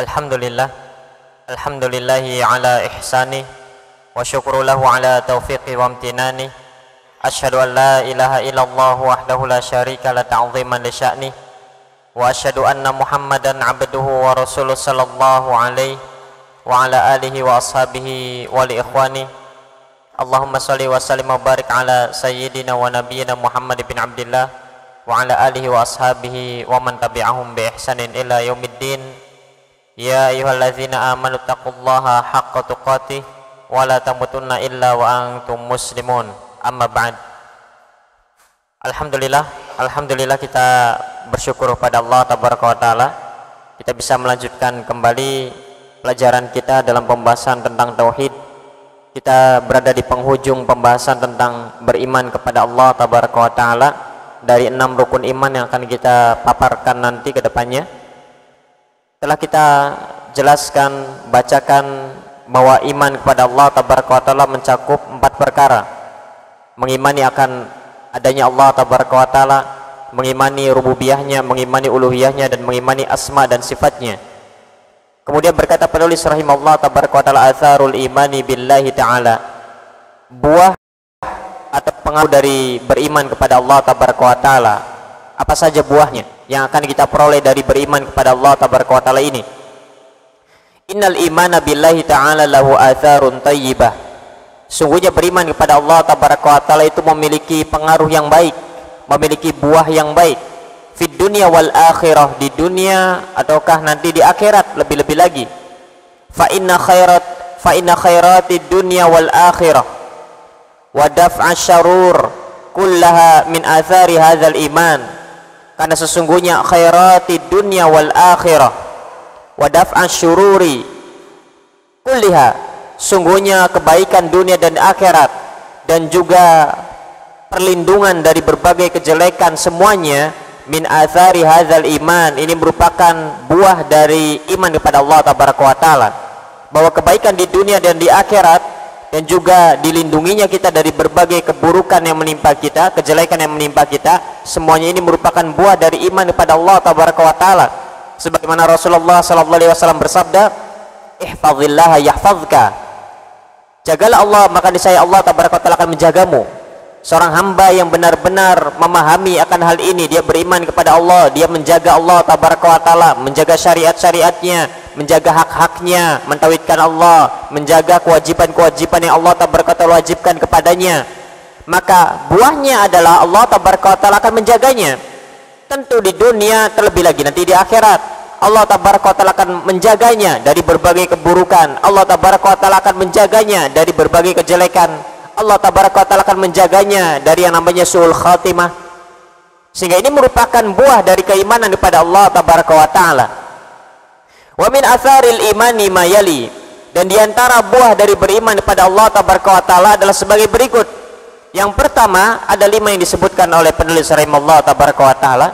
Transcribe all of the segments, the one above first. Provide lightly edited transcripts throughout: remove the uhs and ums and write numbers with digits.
Alhamdulillah, alhamdulillahi ala ihsani wa syukru lahu ala taufiqi wa amtinani. Asyhadu an la ilaha illallah wahdahu la syarika la ta'ziman li sya'ni wa asyhadu anna Muhammadan abduhu wa rasuluh sallallahu alaihi wa ala alihi wa ashabihi wa li ikhwani. Allahumma salli wa sallim wa barik ala sayyidina wa nabiyyina Muhammad bin Abdillah wa ala alihi wa ashabihi wa man tabi'ahum bi ihsanin ila yaumiddin. Ya ayyuhalladzina amanu taqullaha haqqa tuqatih wa la tamutunna illa wa antum muslimun. Amma ba'd. Alhamdulillah kita bersyukur pada Allah tabaraka wa taala kita bisa melanjutkan kembali pelajaran kita dalam pembahasan tentang tauhid. Kita berada di penghujung pembahasan tentang beriman kepada Allah tabaraka wa taala dari 6 rukun iman yang akan kita paparkan nanti ke depannya. Telah kita jelaskan, bacakan bahwa iman kepada Allah tabaraka wa taala mencakup 4 perkara. Mengimani akan adanya Allah tabaraka wa taala, mengimani rububiyahnya, mengimani uluhiyahnya, dan mengimani asma dan sifatnya. Kemudian berkata penulis rahimahullah tabaraka wa taala, atharul imani billahi ta'ala, buah atau pengaruh dari beriman kepada Allah tabaraka wa taala. Apa saja buahnya yang akan kita peroleh dari beriman kepada Allah tabaraka wa taala ini? Innal imana billahi ta'ala lahu atharun tayyibah. Sungguhnya beriman kepada Allah tabaraka wa taala itu memiliki pengaruh yang baik, memiliki buah yang baik. Fid dunya wal akhirah, di dunia ataukah nanti di akhirat lebih-lebih lagi. Fa inna khairatid dunya wal akhirah wa daf'a syarur kullaha min athari hadzal iman. Karena sesungguhnya khairatid dunya wal akhirah wa daf'a syururi kulliha, sungguhnya kebaikan dunia dan akhirat dan juga perlindungan dari berbagai kejelekan semuanya, min athari hadzal iman, ini merupakan buah dari iman kepada Allah tabaraka wa taala, bahwa kebaikan di dunia dan di akhirat dan juga dilindunginya kita dari berbagai keburukan yang menimpa kita, kejelekan yang menimpa kita, semuanya ini merupakan buah dari iman kepada Allah tabaraka wa taala. Sebagaimana Rasulullah sallallahu alaihi wasallam bersabda, ihfazillaha yahfazka, jagalah Allah maka niscaya Allah tabaraka wa taala akan menjagamu. Seorang hamba yang benar-benar memahami akan hal ini, dia beriman kepada Allah, dia menjaga Allah tabaraka wa taala, menjaga syariat-syariatnya, menjaga hak-haknya, mentauhidkan Allah, menjaga kewajiban-kewajiban yang Allah tabaraka wa taala wajibkan kepadanya, maka buahnya adalah Allah tabaraka wa taala akan menjaganya. Tentu di dunia, terlebih lagi nanti di akhirat, Allah tabaraka wa taala akan menjaganya dari berbagai keburukan, Allah tabaraka wa taala akan menjaganya dari berbagai kejelekan, Allah tabaraka wa taala akan menjaganya dari yang namanya su'ul khatimah. Sehingga ini merupakan buah dari keimanan kepada Allah tabaraka wa taala. Wa min atharil imani ma yali, dan diantara buah dari beriman kepada Allah tabaraka wa taala adalah sebagai berikut. Yang pertama ada 5 yang disebutkan oleh penulis rahimahullah tabaraka wa taala.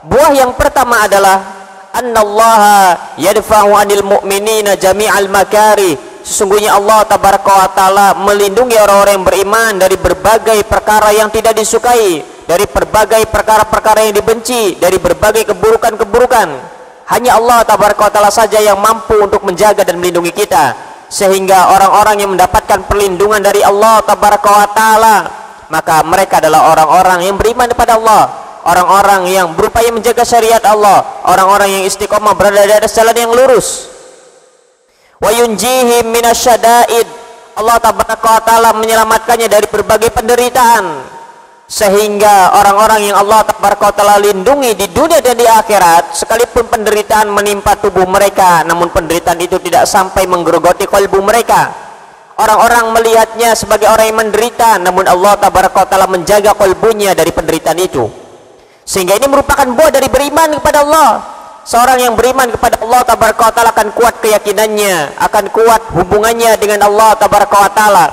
Buah yang pertama adalah annallaha yadfa'u 'anil mu'minina jami'al makari. Sesungguhnya Allah tabaraka wa taala melindungi orang-orang yang beriman dari berbagai perkara yang tidak disukai, dari berbagai perkara-perkara yang dibenci, dari berbagai keburukan-keburukan. Hanya Allah tabaraka wa taala saja yang mampu untuk menjaga dan melindungi kita, sehingga orang-orang yang mendapatkan perlindungan dari Allah tabaraka wa taala, maka mereka adalah orang-orang yang beriman kepada Allah, orang-orang yang berupaya menjaga syariat Allah, orang-orang yang istiqomah berada di atas jalan yang lurus. Wa yunjihim minasyada'id, Allah tabaraka wa taala menyelamatkannya dari berbagai penderitaan, sehingga orang-orang yang Allah tabaraka wa taala lindungi di dunia dan di akhirat, sekalipun penderitaan menimpa tubuh mereka, namun penderitaan itu tidak sampai menggerogoti kalbu mereka. Orang-orang melihatnya sebagai orang yang menderita, namun Allah tabaraka wa taala menjaga kalbunya dari penderitaan itu. Sehingga ini merupakan buah dari beriman kepada Allah. Seorang yang beriman kepada Allah tabaraka wa taala akan kuat keyakinannya, akan kuat hubungannya dengan Allah tabaraka wa taala,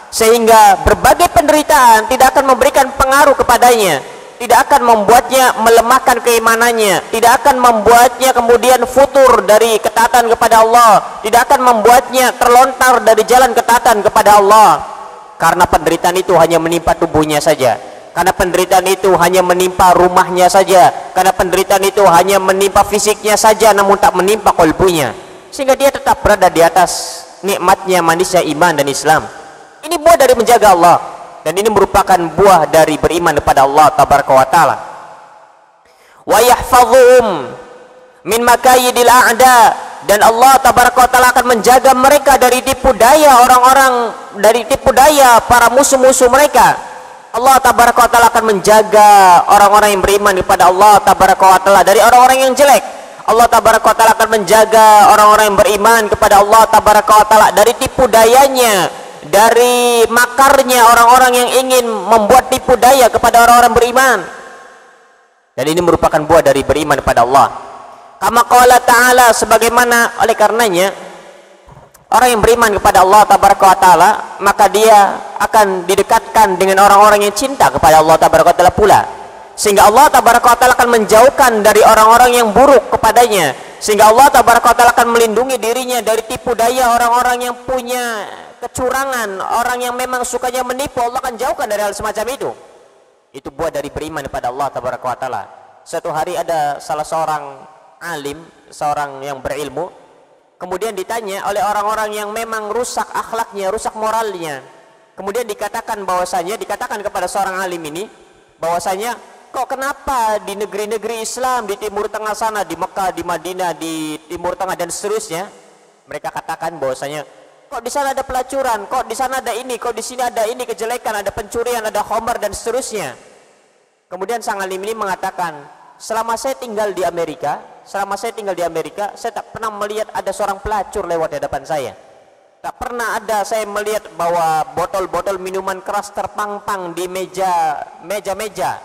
sehingga berbagai penderitaan tidak akan memberikan pengaruh kepadanya, tidak akan membuatnya melemahkan keimanannya, tidak akan membuatnya kemudian futur dari ketaatan kepada Allah, tidak akan membuatnya terlontar dari jalan ketaatan kepada Allah, karena penderitaan itu hanya menimpa tubuhnya saja, karena penderitaan itu hanya menimpa rumahnya saja, karena penderitaan itu hanya menimpa fisiknya saja, namun tak menimpa qalbunya. sehingga dia tetap berada di atas nikmatnya manisnya iman dan Islam. Ini buah dari menjaga Allah, dan ini merupakan buah dari beriman kepada Allah tabaraka wa taala. Wa yahfazuhum min makayidil a'da, dan Allah tabaraka wa taala akan menjaga mereka dari tipu daya orang-orang, dari tipu daya para musuh-musuh mereka. Allah tabaraka wa taala akan menjaga orang-orang yang beriman kepada Allah tabaraka wa taala dari orang-orang yang jelek. Allah tabaraka wa taala akan menjaga orang-orang yang beriman kepada Allah tabaraka wa taala dari tipu dayanya, dari makarnya orang-orang yang ingin membuat tipu daya kepada orang-orang beriman. Dan ini merupakan buah dari beriman kepada Allah. Kama qala ta'ala, sebagaimana oleh karenanya orang yang beriman kepada Allah tabaraka wa taala, maka dia akan didekatkan dengan orang-orang yang cinta kepada Allah tabaraka wa taala pula, sehingga Allah tabaraka wa taala akan menjauhkan dari orang-orang yang buruk kepadanya, sehingga Allah tabaraka wa taala akan melindungi dirinya dari tipu daya orang-orang yang punya kecurangan, orang yang memang sukanya menipu. Allah akan jauhkan dari hal semacam itu. Itu buah dari beriman kepada Allah tabaraka wa taala. Suatu hari ada salah seorang alim, seorang yang berilmu, kemudian ditanya oleh orang-orang yang memang rusak akhlaknya, rusak moralnya. Kemudian dikatakan kepada seorang alim ini bahwasanya, kok kenapa di negeri-negeri Islam di Timur Tengah sana, di Mekah, di Madinah, di Timur Tengah dan seterusnya, mereka katakan bahwasanya, kok di sana ada pelacuran, kok di sana ada ini, kok di sini ada ini kejelekan, ada pencurian, ada khamar dan seterusnya. Kemudian sang alim ini mengatakan, selama saya tinggal di Amerika, saya tak pernah melihat ada seorang pelacur lewat di hadapan saya. Tak pernah ada saya melihat bahwa botol-botol minuman keras terpang-pang di meja-meja.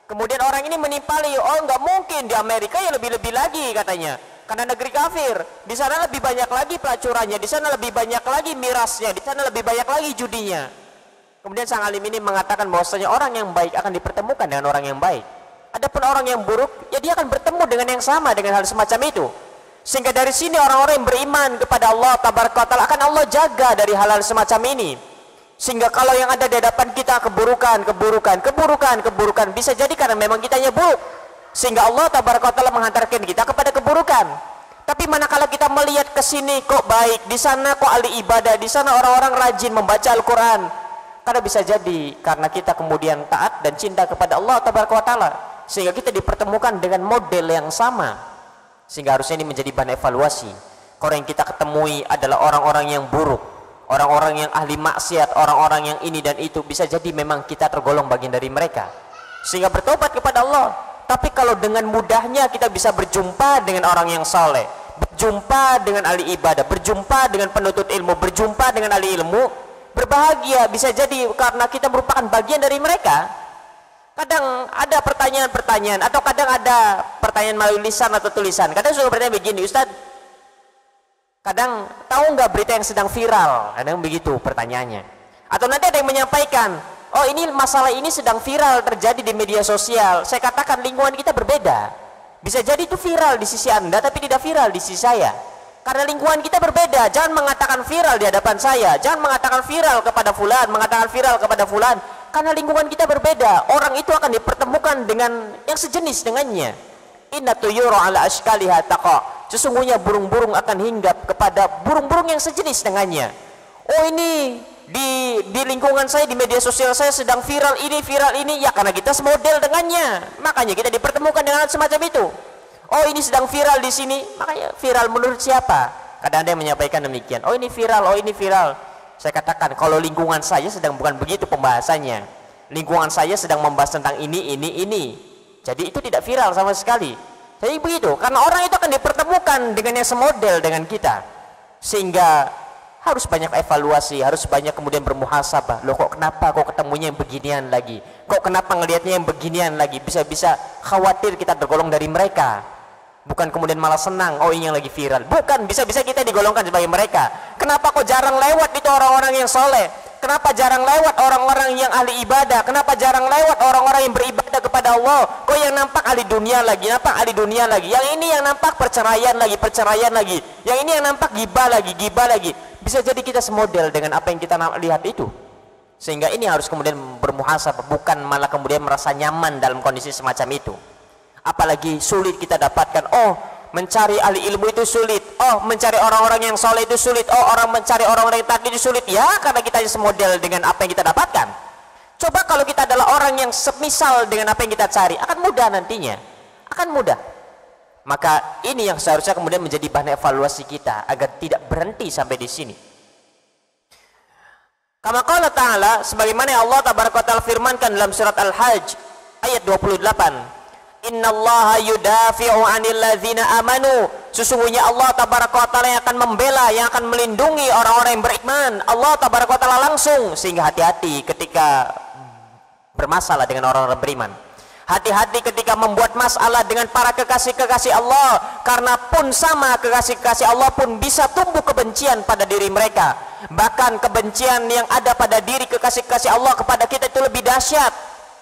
Kemudian orang ini menimpali, oh nggak mungkin, di Amerika ya lebih-lebih lagi katanya, karena negeri kafir, di sana lebih banyak lagi pelacurannya, di sana lebih banyak lagi mirasnya, di sana lebih banyak lagi judinya. Kemudian sang alim ini mengatakan bahwasanya orang yang baik akan dipertemukan dengan orang yang baik. Adapun orang yang buruk, ya dia akan bertemu dengan yang sama dengan hal semacam itu. Sehingga dari sini orang-orang yang beriman kepada Allah tabaraka taala akan Allah jaga dari hal-hal semacam ini. Sehingga kalau yang ada di hadapan kita keburukan, bisa jadi karena memang kitanya buruk, sehingga Allah tabaraka taala menghantarkan kita kepada keburukan. Tapi manakala kita melihat ke sini kok baik, di sana kok ahli ibadah, di sana orang-orang rajin membaca Al-Qur'an, karena bisa jadi karena kita kemudian taat dan cinta kepada Allah tabaraka taala, sehingga kita dipertemukan dengan model yang sama. Sehingga harusnya ini menjadi bahan evaluasi. Kalau yang kita ketemui adalah orang-orang yang buruk, orang-orang yang ahli maksiat, orang-orang yang ini dan itu, bisa jadi memang kita tergolong bagian dari mereka, sehingga bertobat kepada Allah. Tapi kalau dengan mudahnya kita bisa berjumpa dengan orang yang saleh, berjumpa dengan ahli ibadah, berjumpa dengan penuntut ilmu, berjumpa dengan ahli ilmu, berbahagia, bisa jadi karena kita merupakan bagian dari mereka. Kadang ada pertanyaan-pertanyaan, atau kadang ada pertanyaan melalui lisan atau tulisan. Kadang suka bertanya begini, Ustaz, kadang tahu nggak berita yang sedang viral? Kadang begitu pertanyaannya. Atau nanti ada yang menyampaikan, oh ini masalah ini sedang viral terjadi di media sosial. Saya katakan lingkungan kita berbeda. Bisa jadi itu viral di sisi Anda, tapi tidak viral di sisi saya. Karena lingkungan kita berbeda. Jangan mengatakan viral di hadapan saya, jangan mengatakan viral kepada fulan, mengatakan viral kepada fulan, karena lingkungan kita berbeda. Orang itu akan dipertemukan dengan yang sejenis dengannya. Inna tuyuru ala ashkaliha taqa, sesungguhnya burung-burung akan hinggap kepada burung-burung yang sejenis dengannya. Oh ini di lingkungan saya, di media sosial saya sedang viral ini, ya karena kita semodel dengannya, makanya kita dipertemukan dengan semacam itu. Oh ini sedang viral di sini, makanya viral menurut siapa? Kadang ada yang menyampaikan demikian, oh ini viral, oh ini viral. Saya katakan kalau lingkungan saya sedang bukan begitu pembahasannya, lingkungan saya sedang membahas tentang ini, jadi itu tidak viral sama sekali. Jadi begitu, karena orang itu akan dipertemukan dengan yang semodel dengan kita, sehingga harus banyak evaluasi, harus banyak kemudian bermuhasabah. Loh kok kenapa kok ketemunya yang beginian lagi, kok kenapa ngelihatnya yang beginian lagi, bisa-bisa khawatir kita tergolong dari mereka. Bukan kemudian malah senang, oh ini yang lagi viral. Bukan, bisa-bisa kita digolongkan sebagai mereka. Kenapa kok jarang lewat itu orang-orang yang soleh? Kenapa jarang lewat orang-orang yang ahli ibadah? Kenapa jarang lewat orang-orang yang beribadah kepada Allah? Kok yang nampak ahli dunia lagi, nampak ahli dunia lagi. Yang ini yang nampak perceraian lagi. Yang ini yang nampak gibah lagi. Bisa jadi kita semodel dengan apa yang kita lihat itu. Sehingga ini harus kemudian bermuhasabah, bukan malah kemudian merasa nyaman dalam kondisi semacam itu. Apalagi sulit kita dapatkan, oh mencari ahli ilmu itu sulit. Oh, mencari orang-orang yang soleh itu sulit. Oh, mencari orang-orang yang taat itu sulit. Ya, karena kita semodel dengan apa yang kita dapatkan. Coba kalau kita adalah orang yang semisal dengan apa yang kita cari, akan mudah nantinya. Akan mudah. Maka ini yang seharusnya kemudian menjadi bahan evaluasi kita agar tidak berhenti sampai di sini. Kama qala ta'ala, sebagaimana Allah tabaraka wa ta'ala firmankan dalam surat Al-Hajj ayat 28, innallaha yudafi'u 'anil ladzina amanu, sesungguhnya Allah tabaraka wa ta'ala yang akan membela, yang akan melindungi orang-orang yang beriman. Allah tabaraka wa ta'ala langsung, sehingga hati-hati ketika bermasalah dengan orang-orang beriman. Hati-hati ketika membuat masalah dengan para kekasih-kekasih Allah, karena pun sama kekasih-kekasih Allah pun bisa tumbuh kebencian pada diri mereka. Bahkan kebencian yang ada pada diri kekasih-kekasih Allah kepada kita itu lebih dahsyat,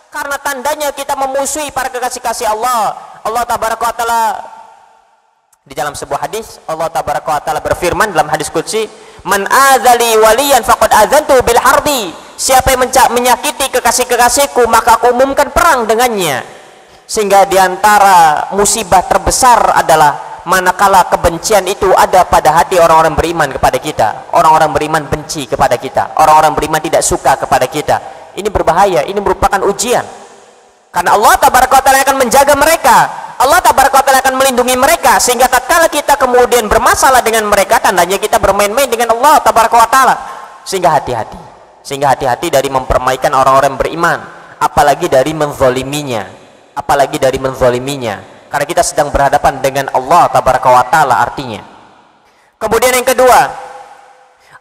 karena tandanya kita memusuhi para kekasih-kekasih Allah. Allah tabaraka wa ta'ala di dalam sebuah hadis, Allah tabaraka wa ta'ala berfirman dalam hadis qudsi, man adzali waliyan faqad adzantu bil harbi, siapa yang menyakiti kekasih-kekasihku maka aku umumkan perang dengannya. Sehingga diantara musibah terbesar adalah manakala kebencian itu ada pada hati orang-orang beriman kepada kita. Orang-orang beriman benci kepada kita, orang-orang beriman tidak suka kepada kita. Ini berbahaya, ini merupakan ujian, karena Allah tabaraka wa ta'ala akan menjaga mereka, Allah tabaraka wa ta'ala akan melindungi mereka, sehingga tatkala kita kemudian bermasalah dengan mereka, tandanya kita bermain-main dengan Allah tabaraka wa ta'ala. Sehingga hati-hati dari mempermaikan orang-orang beriman, apalagi dari menzoliminya, karena kita sedang berhadapan dengan Allah tabaraka wa ta'ala artinya. Kemudian yang kedua,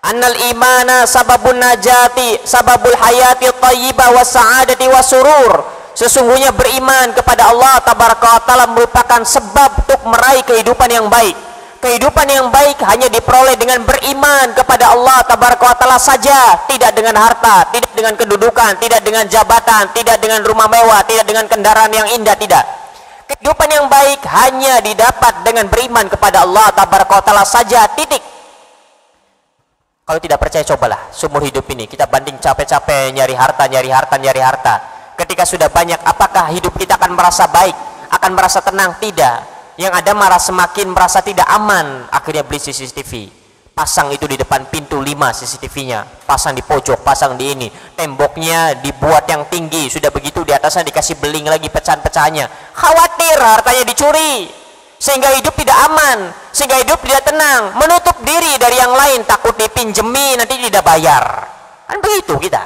annal imana sababun najati, sababul hayati thayyibah was sa'adati was surur, sesungguhnya beriman kepada Allah tabaraka wa ta'ala merupakan sebab untuk meraih kehidupan yang baik. Kehidupan yang baik hanya diperoleh dengan beriman kepada Allah tabaraka wa ta'ala saja, tidak dengan harta, tidak dengan kedudukan, tidak dengan jabatan, tidak dengan rumah mewah, tidak dengan kendaraan yang indah, tidak. Kehidupan yang baik hanya didapat dengan beriman kepada Allah tabaraka wa ta'ala saja, titik. Kalau tidak percaya, cobalah seumur hidup ini kita banding capek-capek nyari harta. Ketika sudah banyak, apakah hidup kita akan merasa baik, akan merasa tenang? Tidak. Yang ada malah semakin merasa tidak aman. Akhirnya beli CCTV, pasang itu di depan pintu 5 CCTV-nya, pasang di pojok, pasang di ini, temboknya dibuat yang tinggi, sudah begitu di atasnya dikasih beling lagi pecahan-pecahannya. Khawatir hartanya dicuri, sehingga hidup tidak aman, sehingga hidup tidak tenang, menutup diri dari yang lain, takut dipinjemi nanti tidak bayar. Kan begitu kita.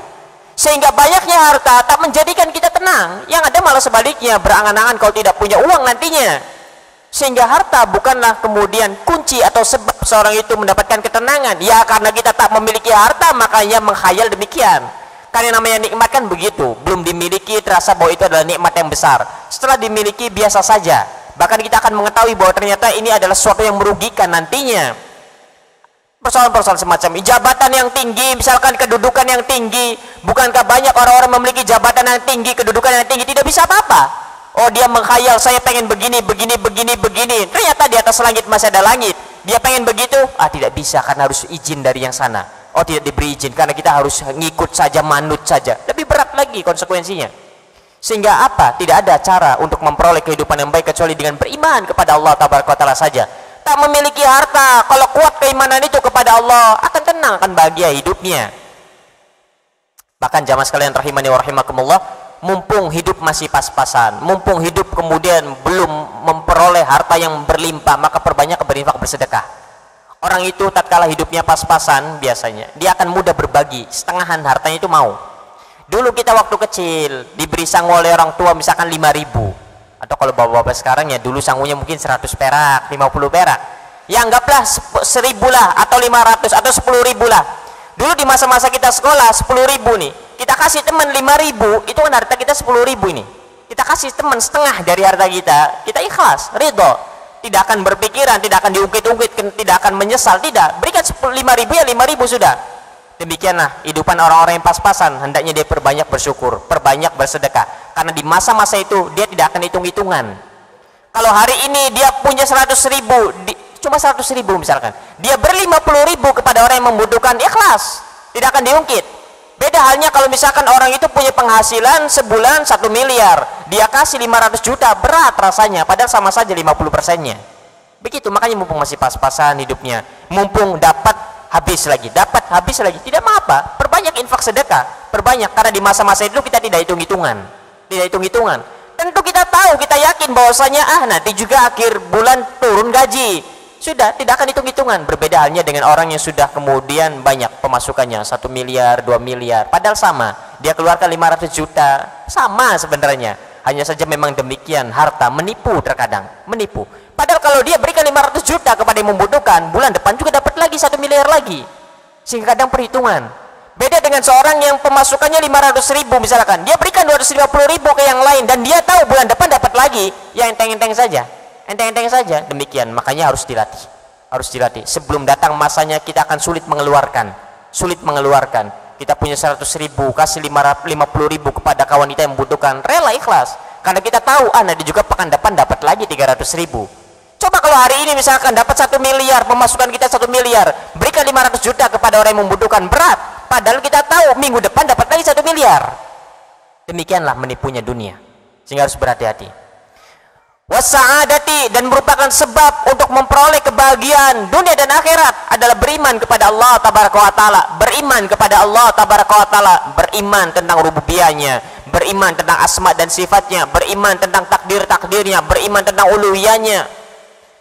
Sehingga banyaknya harta tak menjadikan kita tenang, yang ada malah sebaliknya, berangan-angan kalau tidak punya uang nantinya. Sehingga harta bukanlah kemudian kunci atau sebab seorang itu mendapatkan ketenangan. Ya, karena kita tak memiliki harta makanya menghayal demikian. Karena namanya nikmat kan begitu, belum dimiliki terasa bahwa itu adalah nikmat yang besar, setelah dimiliki biasa saja. Bahkan kita akan mengetahui bahwa ternyata ini adalah sesuatu yang merugikan nantinya. Persoalan-persoalan semacam ini, jabatan yang tinggi, misalkan kedudukan yang tinggi, bukankah banyak orang-orang memiliki jabatan yang tinggi, kedudukan yang tinggi, tidak bisa apa-apa. Oh, dia menghayal, saya pengen begini. Ternyata di atas langit masih ada langit. Dia pengen begitu, tidak bisa karena harus izin dari yang sana. Oh, tidak diberi izin karena kita harus ngikut saja, manut saja. Lebih berat lagi konsekuensinya. Sehingga apa? Tidak ada cara untuk memperoleh kehidupan yang baik kecuali dengan beriman kepada Allah tabaraka wa ta'ala saja. Tak memiliki harta, kalau kuat keimanan itu kepada Allah, akan tenang, akan bahagia hidupnya. Bahkan jamaah sekalian rahimani wa rahimakumullah, mumpung hidup masih pas-pasan, mumpung hidup kemudian belum memperoleh harta yang berlimpah, maka perbanyak berinfak, bersedekah. Orang itu tatkala hidupnya pas-pasan, biasanya dia akan mudah berbagi, setengahan hartanya itu mau. Dulu kita waktu kecil diberi sangu oleh orang tua misalkan 5.000, atau kalau bapak-bapak sekarang ya dulu sangunya mungkin 100 perak, 50 perak, ya anggaplah 1.000 lah, atau 500 atau 10.000 lah. Dulu di masa-masa kita sekolah 10.000 nih, kita kasih teman 5.000, itu kan harta kita 10.000 ini. Kita kasih teman setengah dari harta kita ikhlas, ridho, tidak akan berpikiran, tidak akan diungkit-ungkit, tidak akan menyesal, tidak. Berikan 5.000 ya 5.000 sudah. Demikianlah hidupan orang-orang yang pas-pasan, hendaknya dia perbanyak bersyukur, perbanyak bersedekah, karena di masa-masa itu dia tidak akan hitung-hitungan. Kalau hari ini dia punya 100.000, cuma 100.000 misalkan, dia beri 50.000 kepada orang yang membutuhkan, ikhlas, tidak akan diungkit. Beda halnya kalau misalkan orang itu punya penghasilan sebulan 1 miliar, dia kasih 500 juta, berat rasanya, padahal sama saja 50%-nya. Begitu, makanya mumpung masih pas-pasan hidupnya, mumpung dapat habis lagi, tidak apa-apa, perbanyak infak sedekah, perbanyak, karena di masa-masa itu kita tidak hitung-hitungan. Tentu kita tahu, kita yakin bahwasanya nanti juga akhir bulan turun gaji, sudah tidak akan hitung-hitungan. Berbeda halnya dengan orang yang sudah kemudian banyak pemasukannya 1 miliar, 2 miliar, padahal sama, dia keluarkan 500 juta, sama sebenarnya, hanya saja memang demikian, harta menipu, terkadang menipu. Padahal kalau dia berikan 500 juta kepada yang membutuhkan, bulan depan juga dapat lagi 1 miliar lagi. Sehingga kadang perhitungan. Beda dengan seorang yang pemasukannya 500 ribu misalkan, dia berikan 250 ribu ke yang lain, dan dia tahu bulan depan dapat lagi, ya enteng-enteng saja. Demikian, makanya harus dilatih. Sebelum datang masanya kita akan sulit mengeluarkan. Kita punya 100 ribu, kasih 50 ribu kepada kawan kita yang membutuhkan, rela ikhlas. Karena kita tahu, nanti juga pekan depan dapat lagi 300 ribu. Coba kalau hari ini misalkan dapat 1 miliar, pemasukan kita 1 miliar, berikan 500 juta kepada orang yang membutuhkan, berat. Padahal kita tahu minggu depan dapat lagi 1 miliar. Demikianlah menipunya dunia. Sehingga harus berhati-hati. Wasa'adati, dan merupakan sebab untuk memperoleh kebahagiaan dunia dan akhirat adalah beriman kepada Allah Tabaraka wa Ta'ala. Beriman kepada Allah Tabaraka wa Ta'ala, beriman tentang rububiyahnya, beriman tentang asma dan sifatnya, beriman tentang takdir-takdirnya, beriman tentang uluhiyahnya.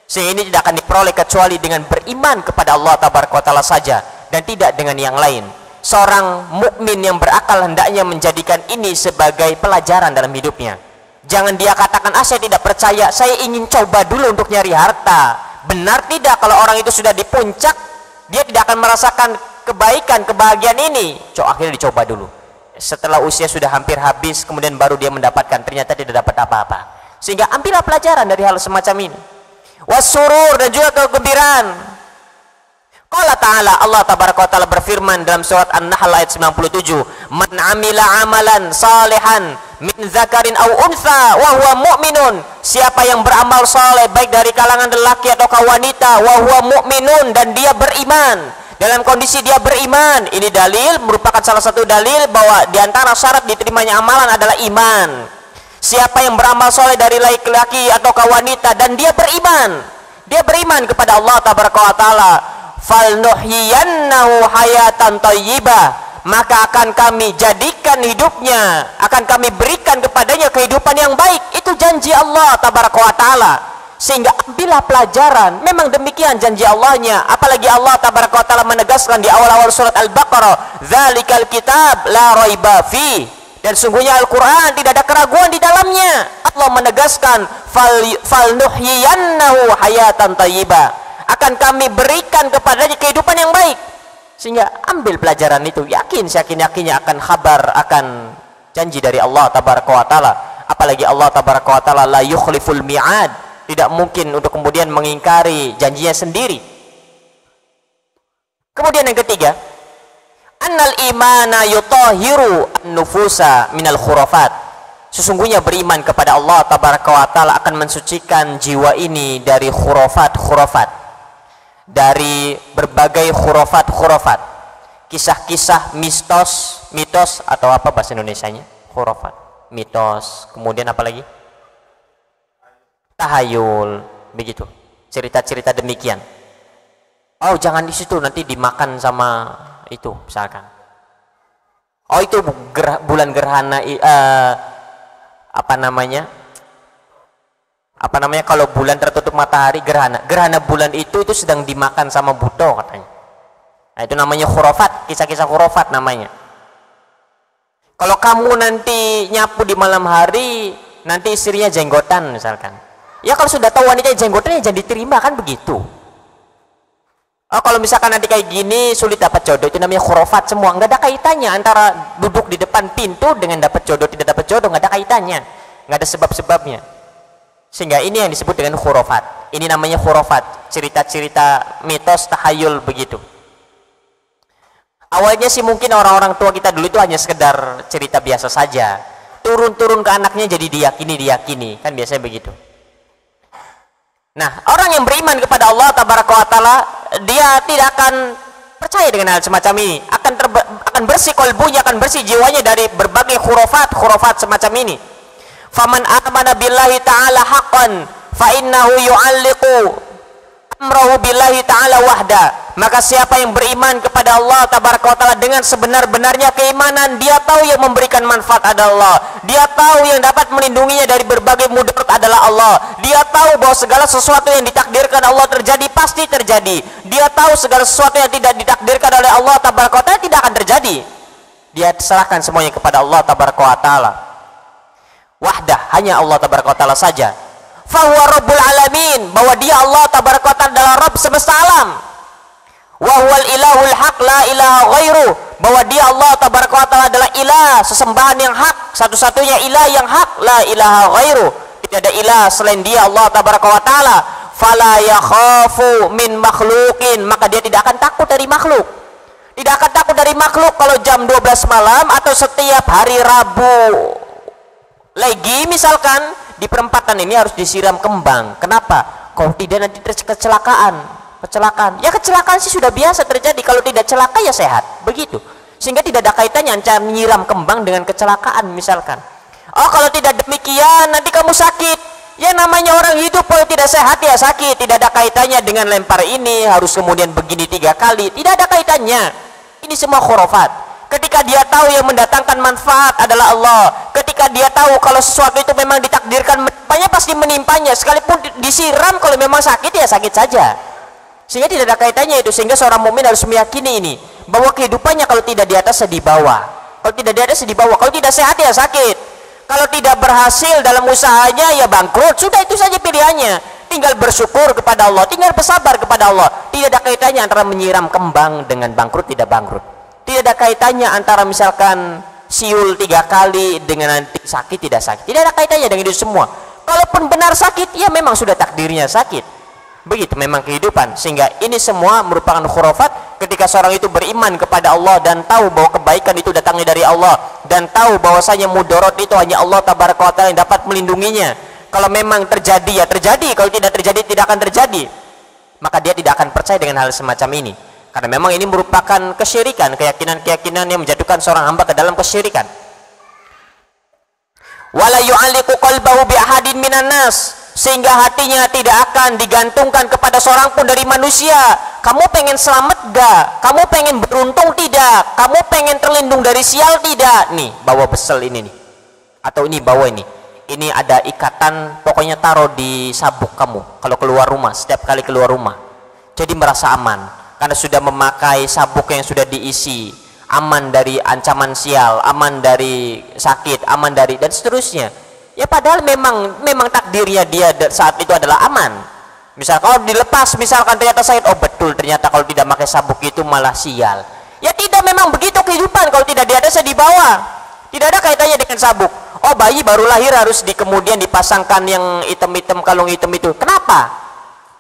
Sehingga ini tidak akan diperoleh kecuali dengan beriman kepada Allah Tabaraka wa Ta'ala saja, dan tidak dengan yang lain. Seorang mukmin yang berakal hendaknya menjadikan ini sebagai pelajaran dalam hidupnya. Jangan dia katakan, saya tidak percaya, saya ingin coba dulu untuk nyari harta. Benar tidak, kalau orang itu sudah di puncak, dia tidak akan merasakan kebaikan, kebahagiaan ini. Akhirnya dicoba dulu. Setelah usia sudah hampir habis, kemudian baru dia mendapatkan, ternyata tidak dapat apa-apa. Sehingga ambillah pelajaran dari hal semacam ini. Wasurur, dan juga kegembiraan. Qala ta'ala, Allah Tabaraka wa Ta'ala berfirman dalam surat An-Nahl ayat 97, man amila amalan salihan min zakarin aw untha wa huwa mu'minun, siapa yang beramal saleh baik dari kalangan lelaki atau wanita, wa huwa mu'minun, dan dia beriman, dalam kondisi dia beriman. Ini dalil, merupakan salah satu dalil bahwa diantara syarat diterimanya amalan adalah iman. Siapa yang beramal soleh dari laki-laki atau wanita dan dia beriman kepada Allah Tabaraka wa Ta'ala, falnuhyiyannahu hayatan thayyibah, maka akan kami jadikan hidupnya, akan kami berikan kepadanya kehidupan yang baik. Itu janji Allah Tabaraka wa Ta'ala. Sehingga ambillah pelajaran, memang demikian janji Allahnya. Apalagi Allah Tabaraka wa Ta'ala menegaskan di awal-awal surat Al-Baqarah, dzalikal kitab la raiba fi, dan sungguhnya Al-Quran tidak ada keraguan di dalamnya. Allah menegaskan, falnuhyiyannahu hayatan thayyibah, akan kami berikan kepadanya kehidupan yang baik. Sehingga ambil pelajaran itu, yakinnya akan kabar, akan janji dari Allah Tabaraka wa Ta'ala. Apalagi Allah Tabaraka wa Ta'ala la yukhliful mi'ad, tidak mungkin untuk kemudian mengingkari janjinya sendiri. Kemudian yang ketiga, annal imana yutahiru an-nufusa minal khurafat, sesungguhnya beriman kepada Allah Tabaraka wa Ta'ala akan mensucikan jiwa ini dari khurafat, dari berbagai khurafat, kisah-kisah mitos atau apa bahasa Indonesianya, khurafat, mitos, kemudian apa lagi, tahayul, begitu, cerita-cerita demikian. Jangan di situ, nanti dimakan sama itu misalkan. Itu bulan gerhana, apa namanya kalau bulan tertutup matahari, gerhana bulan itu sedang dimakan sama buto katanya. Itu namanya khurafat, kisah-kisah khurafat namanya. Kalau kamu nanti nyapu di malam hari, nanti istrinya jenggotan misalkan, ya kalau sudah tahu wanita jenggotan, ya jangan diterima, kan begitu. Kalau misalkan nanti kayak gini sulit dapat jodoh, itu namanya khurafat semua. Nggak ada kaitannya antara duduk di depan pintu dengan dapat jodoh tidak dapat jodoh, nggak ada kaitannya, nggak ada sebab-sebabnya. Sehingga ini yang disebut dengan khurafat. Ini namanya khurafat, cerita-cerita mitos, tahayul, begitu. Awalnya sih mungkin orang-orang tua kita dulu itu hanya sekedar cerita biasa saja, turun-turun ke anaknya jadi diyakini, kan biasanya begitu. Nah, orang yang beriman kepada Allah Tabaraka wa Ta'ala, dia tidak akan percaya dengan hal semacam ini, akan bersih kolbunya, akan bersih jiwanya dari berbagai khurafat semacam ini. Faman amana billahi ta'ala haqqan fa innahu yu'alliqu amrahu billahi ta'ala wahda, maka siapa yang beriman kepada Allah tabaraka wa ta'ala dengan sebenar-benarnya keimanan, dia tahu yang memberikan manfaat adalah Allah, dia tahu yang dapat melindunginya dari berbagai mudarat adalah Allah, dia tahu bahwa segala sesuatu yang ditakdirkan Allah terjadi pasti terjadi, dia tahu segala sesuatu yang tidak ditakdirkan oleh Allah tabaraka wa ta'ala tidak akan terjadi. Dia serahkan semuanya kepada Allah tabaraka wa ta'ala wahdah, hanya Allah tabaraka wa ta'ala saja. Fahuwa rabbul alamin, bahwa dia Allah tabaraka wa ta'ala adalah Rabb semesta alam. Wa huwal ilahul haq la ilaha ghairu, bahwa dia Allah tabaraka wa ta'ala adalah ilah, sesembahan yang hak, satu-satunya ilah yang hak, la ilaha ghairu, tidak ada ilah selain dia Allah tabaraka wa ta'ala. Fala yakhafu min makhluqin, maka dia tidak akan takut dari makhluk. Tidak akan takut dari makhluk kalau jam 12 malam atau setiap hari Rabu lagi misalkan di perempatan ini harus disiram kembang. Kenapa? Kalau tidak nanti kecelakaan. Ya kecelakaan sih sudah biasa terjadi, kalau tidak celaka ya sehat, begitu. Sehingga tidak ada kaitannya antara menyiram kembang dengan kecelakaan misalkan. Oh kalau tidak demikian nanti kamu sakit. Ya namanya orang hidup kalau tidak sehat ya sakit. Tidak ada kaitannya dengan lempar ini harus kemudian begini 3 kali. Tidak ada kaitannya. Ini semua khurafat. Ketika dia tahu yang mendatangkan manfaat adalah Allah, ketika dia tahu kalau sesuatu itu memang ditakdirkan menimpanya pasti menimpanya, sekalipun disiram kalau memang sakit ya sakit saja. Sehingga tidak ada kaitannya itu. Sehingga seorang mukmin harus meyakini ini, bahwa kehidupannya kalau tidak di atas ya di bawah, kalau tidak di atas ya di bawah, kalau tidak sehat ya sakit, kalau tidak berhasil dalam usahanya ya bangkrut. Sudah itu saja pilihannya, tinggal bersyukur kepada Allah, tinggal bersabar kepada Allah. Tidak ada kaitannya antara menyiram kembang dengan bangkrut tidak bangkrut. Tidak ada kaitannya antara misalkan siul 3 kali dengan nanti sakit tidak sakit. Tidak ada kaitannya dengan itu semua. Kalaupun benar sakit ya memang sudah takdirnya sakit, begitu memang kehidupan. Sehingga ini semua merupakan khurafat ketika seorang itu beriman kepada Allah dan tahu bahwa kebaikan itu datangnya dari Allah, dan tahu bahwasanya mudarat itu hanya Allah tabaraka wa ta'ala yang dapat melindunginya. Kalau memang terjadi ya terjadi, kalau tidak terjadi tidak akan terjadi, maka dia tidak akan percaya dengan hal semacam ini. Karena memang ini merupakan kesyirikan, keyakinan-keyakinan yang menjatuhkan seorang hamba ke dalam kesyirikan. Wala yu'alliqu qalbahu bi ahadin minan nas, sehingga hatinya tidak akan digantungkan kepada seorang pun dari manusia. Kamu pengen selamat gak? Kamu pengen beruntung tidak? Kamu pengen terlindung dari sial tidak? Nih, bawa besel ini nih. Atau ini bawa ini. Ini ada ikatan, pokoknya taruh di sabuk kamu kalau keluar rumah, setiap kali keluar rumah. Jadi merasa aman. Karena sudah memakai sabuk yang sudah diisi, aman dari ancaman sial, aman dari sakit, aman dari dan seterusnya. Ya padahal memang takdirnya dia saat itu adalah aman. Misal kalau dilepas misalkan ternyata sakit, oh betul ternyata kalau tidak pakai sabuk itu malah sial. Ya tidak, memang begitu kehidupan, kalau tidak di atas ya di bawah. Tidak ada kaitannya dengan sabuk. Oh bayi baru lahir harus kemudian dipasangkan yang hitam-hitam, kalung hitam itu. Kenapa?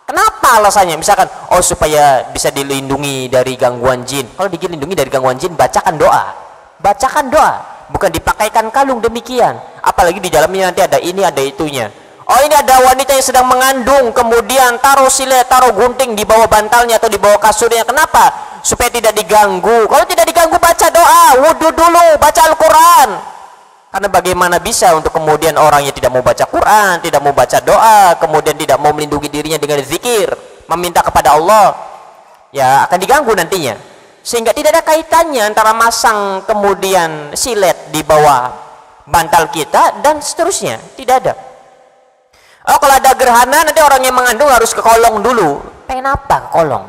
Kenapa alasannya? Misalkan, oh supaya bisa dilindungi dari gangguan jin. Kalau dilindungi dari gangguan jin, bacakan doa. Bacakan doa, bukan dipakaikan kalung demikian. Apalagi di dalamnya nanti ada ini, ada itunya. Oh ini ada wanita yang sedang mengandung, kemudian taruh silet, taruh gunting di bawah bantalnya atau di bawah kasurnya. Kenapa? Supaya tidak diganggu. Kalau tidak diganggu, baca doa, wudhu dulu, baca Al-Quran. Karena bagaimana bisa untuk kemudian orang yang tidak mau baca Quran, tidak mau baca doa, kemudian tidak mau melindungi dirinya dengan zikir, meminta kepada Allah, ya akan diganggu nantinya. Sehingga tidak ada kaitannya antara masang kemudian silet di bawah bantal kita dan seterusnya, tidak ada. Oh kalau ada gerhana nanti orang yang mengandung harus ke kolong dulu. Pengen apa ke kolong?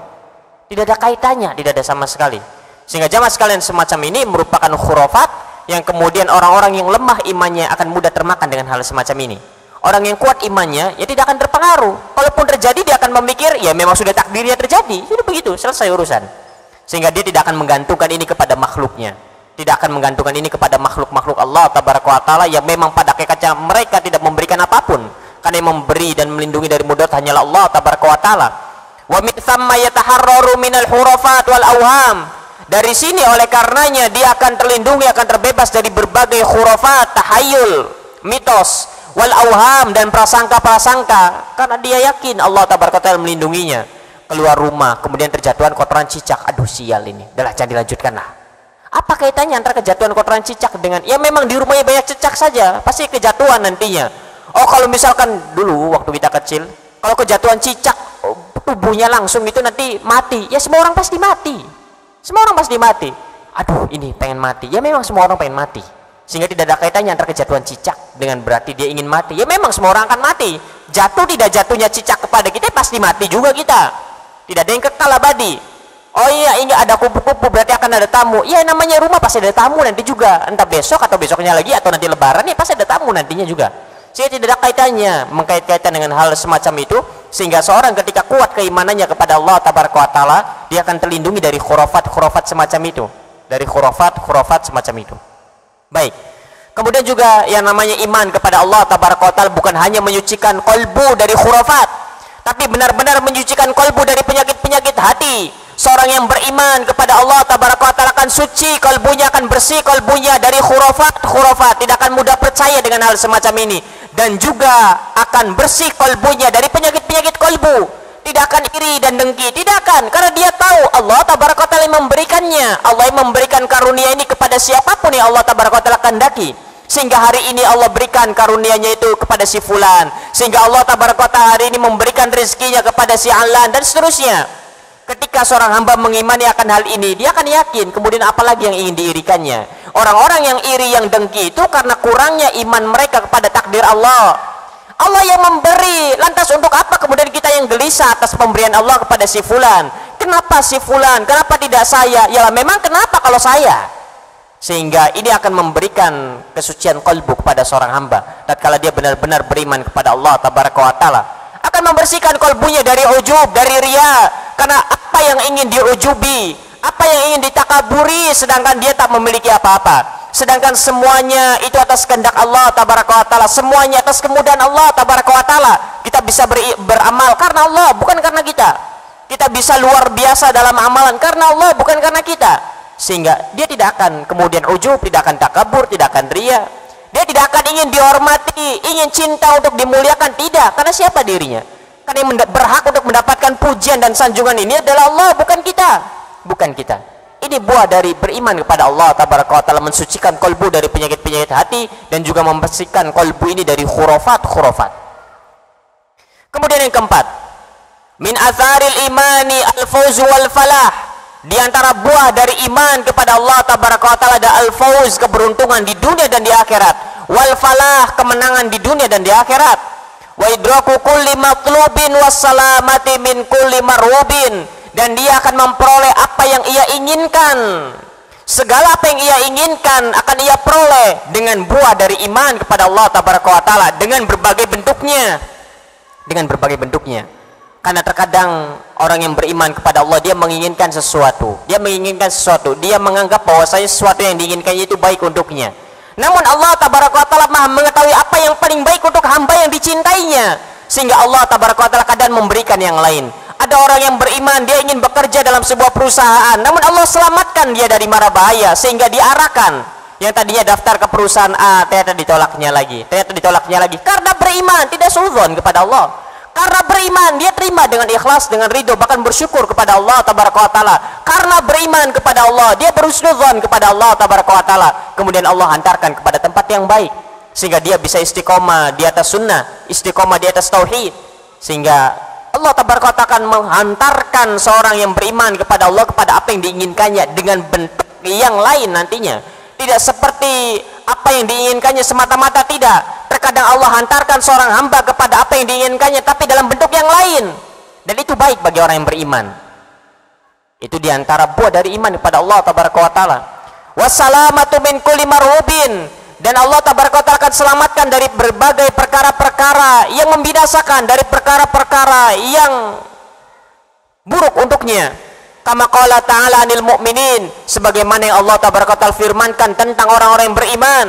Tidak ada kaitannya, tidak ada sama sekali. Sehingga jamaah sekalian, semacam ini merupakan khurafat yang kemudian orang-orang yang lemah imannya akan mudah termakan dengan hal semacam ini. Orang yang kuat imannya ya tidak akan terpengaruh. Kalaupun terjadi dia akan memikir ya memang sudah takdirnya terjadi, sudah begitu, selesai urusan. Sehingga dia tidak akan menggantungkan ini kepada makhluknya, tidak akan menggantungkan ini kepada makhluk-makhluk Allah tabaraka wa ta'ala yang memang pada hakikatnya mereka tidak memberikan apapun. Karena yang memberi dan melindungi dari mudarat hanyalah Allah tabaraka wa ta'ala. Wa min thamma yataharraru minal hurafat wal awham. Dari sini oleh karenanya dia akan terlindungi, akan terbebas dari berbagai khurafat, tahayul, mitos, wal auham dan prasangka-prasangka, karena dia yakin Allah tabaraka ta'ala melindunginya. Keluar rumah kemudian terjatuhan kotoran cicak, aduh sial ini, udahlah jangan dilanjutkan lah. Apa kaitannya antara kejatuhan kotoran cicak dengan, ya memang di rumahnya banyak cicak saja, pasti kejatuhan nantinya. Oh kalau misalkan dulu waktu kita kecil, kalau kejatuhan cicak, tubuhnya langsung itu nanti mati. Ya semua orang pasti mati. Semua orang pasti mati. Aduh, ini pengen mati. Ya memang semua orang pengen mati. Sehingga tidak ada kaitannya antara kejatuhan cicak dengan berarti dia ingin mati. Ya memang semua orang akan mati. Jatuh tidak jatuhnya cicak kepada kita pasti mati juga kita. Tidak ada yang kekal abadi. Oh iya, ini ada kupu-kupu berarti akan ada tamu. Ya namanya rumah pasti ada tamu nanti juga. Entah besok atau besoknya lagi atau nanti lebaran ya pasti ada tamu nantinya juga. Sehingga tidak ada kaitannya mengkait-kaitan dengan hal semacam itu, sehingga seorang ketika kuat keimanannya kepada Allah Tabaraka wa Ta'ala, dia akan terlindungi dari khurafat-khurafat semacam itu, dari khurafat-khurafat semacam itu. Baik. Kemudian juga yang namanya iman kepada Allah Tabaraka wa Ta'ala bukan hanya menyucikan kolbu dari khurafat, tapi benar-benar menyucikan kolbu dari penyakit-penyakit hati. Seorang yang beriman kepada Allah Tabaraka wa Ta'ala akan suci kolbunya, akan bersih kolbunya dari khurafat, tidak akan mudah percaya dengan hal semacam ini. Dan juga akan bersih kolbunya dari penyakit-penyakit kolbu, tidak akan iri dan dengki, tidak akan, karena dia tahu Allah Tabaraka wa Ta'ala yang memberikannya. Allah yang memberikan karunia ini kepada siapapun yang Allah Tabaraka wa Ta'ala kehendaki, sehingga hari ini Allah berikan karunianya itu kepada si fulan, sehingga Allah Tabaraka wa Ta'ala hari ini memberikan rezekinya kepada si alan, dan seterusnya. Ketika seorang hamba mengimani akan hal ini, dia akan yakin, kemudian apalagi yang ingin diirikannya. Orang-orang yang iri, yang dengki itu karena kurangnya iman mereka kepada takdir Allah. Allah yang memberi, lantas untuk apa kemudian kita yang gelisah atas pemberian Allah kepada si fulan? Kenapa si fulan? Kenapa tidak saya? Ya memang kenapa kalau saya? Sehingga ini akan memberikan kesucian kalbu kepada seorang hamba tatkala dia benar-benar beriman kepada Allah Tabaraka wa Ta'ala, akan membersihkan kalbunya dari ujub, dari riya. Karena apa yang ingin diujubi, apa yang ingin ditakaburi, sedangkan dia tak memiliki apa-apa. Sedangkan semuanya itu atas kehendak Allah Tabaraka wa Ta'ala, semuanya atas kemudahan Allah Tabaraka wa Ta'ala. Kita bisa beramal karena Allah, bukan karena kita. Kita bisa luar biasa dalam amalan karena Allah, bukan karena kita. Sehingga dia tidak akan kemudian ujub, tidak akan takabur, tidak akan riya. Dia tidak akan ingin dihormati, ingin cinta untuk dimuliakan, tidak. Karena siapa dirinya? Karena yang berhak untuk mendapatkan pujian dan sanjungan ini adalah Allah, bukan kita. Bukan kita. Ini buah dari beriman kepada Allah Tabaraka wa Ta'ala, mensucikan kolbu dari penyakit-penyakit hati, dan juga membersihkan kolbu ini dari khurafat-khurafat. Kemudian yang keempat, min atharil imani al-fawz wal falah. Di antara buah dari iman kepada Allah Tabaraka wa Ta'ala ada al-fawz, keberuntungan di dunia dan di akhirat, wal falah, kemenangan di dunia dan di akhirat. Wa idraku kulli matlubin wassalamati min kulli marubin, dan dia akan memperoleh apa yang ia inginkan. Segala apa yang ia inginkan akan ia peroleh dengan buah dari iman kepada Allah Tabaraka wa Ta'ala, dengan berbagai bentuknya. Dengan berbagai bentuknya. Karena terkadang orang yang beriman kepada Allah, dia menginginkan sesuatu, dia menganggap bahwasanya sesuatu yang diinginkannya itu baik untuknya. Namun Allah Tabaraka wa Ta'ala Maha mengetahui apa yang paling baik untuk hamba yang dicintainya, sehingga Allah Tabaraka wa Ta'ala kadang memberikan yang lain. Ada orang yang beriman, dia ingin bekerja dalam sebuah perusahaan, namun Allah selamatkan dia dari mara bahaya, sehingga diarahkan. Yang tadinya daftar ke perusahaan A, ternyata ditolaknya lagi, karena beriman, tidak suudzon kepada Allah. Karena beriman, dia terima dengan ikhlas, dengan ridho, bahkan bersyukur kepada Allah Tabaraka wa Ta'ala. Karena beriman kepada Allah, dia berhusnudzon kepada Allah Tabaraka wa Ta'ala. Kemudian Allah hantarkan kepada tempat yang baik, sehingga dia bisa istiqomah di atas sunnah, istiqomah di atas tauhid. Sehingga Allah Tabaraka wa Ta'ala akan menghantarkan seorang yang beriman kepada Allah kepada apa yang diinginkannya dengan bentuk yang lain nantinya. Tidak seperti apa yang diinginkannya semata-mata, tidak. Terkadang Allah hantarkan seorang hamba kepada apa yang diinginkannya, tapi dalam bentuk yang lain. Dan itu baik bagi orang yang beriman. Itu diantara buah dari iman kepada Allah Tabaraka wa Ta'ala. Wassalamatu min kulli marhubin, dan Allah Tabaraka wa Ta'ala akan selamatkan dari berbagai perkara-perkara yang membinasakan, dari perkara-perkara yang buruk untuknya. Kama qala ta'ala anil mu'minin, sebagaimana yang Allah Tabaraka wa Ta'ala firmankan tentang orang-orang yang beriman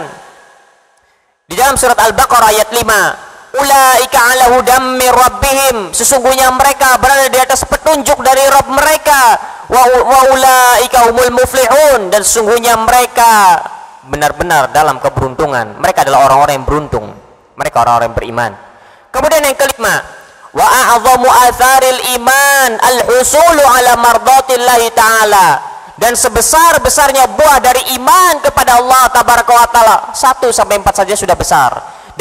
di dalam surat Al-Baqarah ayat 5. Ulaika ala hudam min rabbihim, sesungguhnya mereka berada di atas petunjuk dari Rabb mereka. Wa ulaika humul muflihun, dan sesungguhnya mereka benar-benar dalam keberuntungan. Mereka adalah orang-orang yang beruntung, mereka orang-orang yang beriman. Kemudian yang kelima, wa a'zamu atharil iman al-husulu ala mardatillahi ta'ala, dan sebesar-besarnya buah dari iman kepada Allah Tabaraka wa Ta'ala, 1 sampai 4 saja sudah besar.